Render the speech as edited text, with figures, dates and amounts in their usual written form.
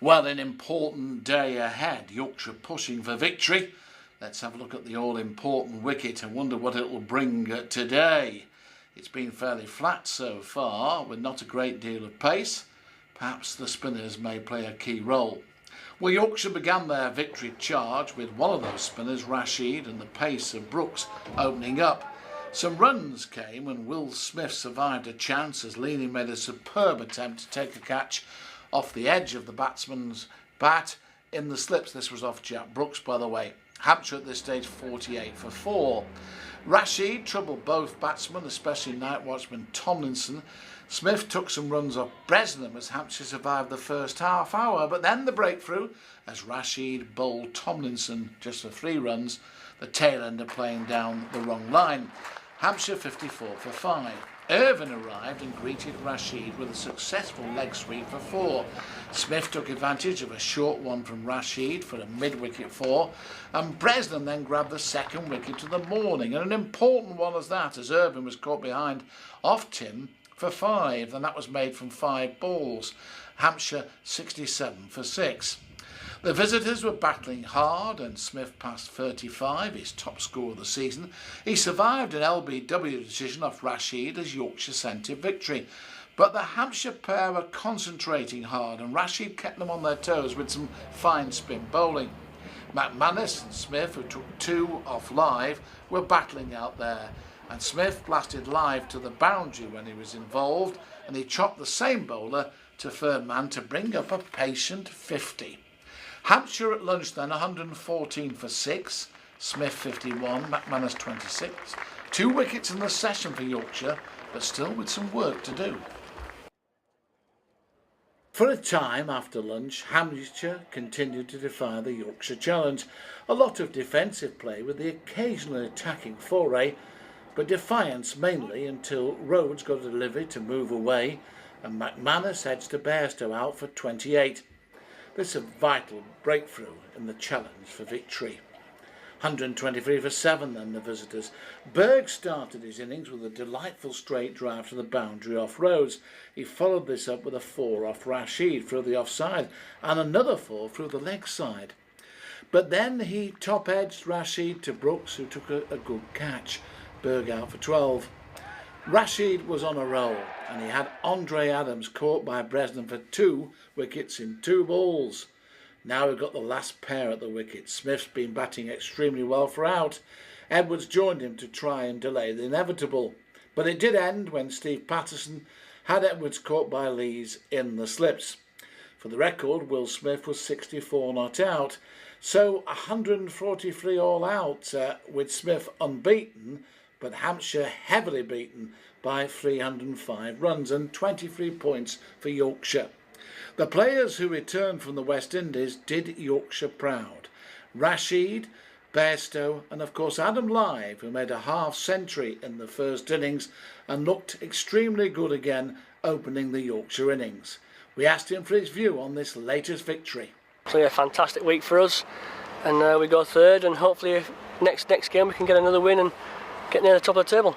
Well, an important day ahead. Yorkshire pushing for victory. Let's have a look at the all-important wicket and wonder what it will bring today. It's been fairly flat so far, with not a great deal of pace. Perhaps the spinners may play a key role. Well, Yorkshire began their victory charge with one of those spinners, Rashid, and the pace of Brooks opening up. Some runs came and Will Smith survived a chance as Leaney made a superb attempt to take a catch off the edge of the batsman's bat in the slips. This was off Jack Brooks, by the way. Hampshire at this stage 48 for 4. Rashid troubled both batsmen, especially night watchman Tomlinson. Smith took some runs off Bresnham as Hampshire survived the first half hour, but then the breakthrough as Rashid bowled Tomlinson just for 3 runs, the tail ender playing down the wrong line. Hampshire 54 for 5. Irvine arrived and greeted Rashid with a successful leg sweep for 4. Smith took advantage of a short one from Rashid for a mid-wicket 4, and Bresnham then grabbed the second wicket to the morning, and an important one as that, as Irvine was caught behind off Tim for 5, and that was made from 5 balls. Hampshire 67 for 6. The visitors were battling hard and Smith passed 35, his top score of the season. He survived an LBW decision off Rashid as Yorkshire sent him victory. But the Hampshire pair were concentrating hard and Rashid kept them on their toes with some fine spin bowling. McManus and Smith, who took 2 off Live, were battling out there. And Smith blasted Live to the boundary when he was involved, and he chopped the same bowler to third man to bring up a patient 50. Hampshire at lunch then 114 for 6, Smith 51, McManus 26. 2 wickets in the session for Yorkshire, but still with some work to do. For a time after lunch, Hampshire continued to defy the Yorkshire challenge. A lot of defensive play with the occasional attacking foray, but defiance mainly until Rhodes got a delivery to move away and McManus edged to Bairstow out for 28. This is a vital breakthrough in the challenge for victory. 123 for 7 then the visitors. Berg started his innings with a delightful straight drive to the boundary off Rhodes. He followed this up with a 4 off Rashid through the offside and another 4 through the leg side. But then he top-edged Rashid to Brooks, who took a good catch. Berg out for 12. Rashid was on a roll and he had Andre Adams caught by Bresnham for 2 wickets in 2 balls. Now we've got the last pair at the wicket. Smith's been batting extremely well for out. Edwards joined him to try and delay the inevitable. But it did end when Steve Patterson had Edwards caught by Lees in the slips. For the record, Will Smith was 64 not out. So 143 all out with Smith unbeaten, but Hampshire heavily beaten by 305 runs and 23 points for Yorkshire. The players who returned from the West Indies did Yorkshire proud. Rashid, Bairstow and of course Adam Live, who made a half-century in the first innings and looked extremely good again opening the Yorkshire innings. We asked him for his view on this latest victory. So yeah, fantastic week for us, and we go third, and hopefully next game we can get another win and get near the top of the table.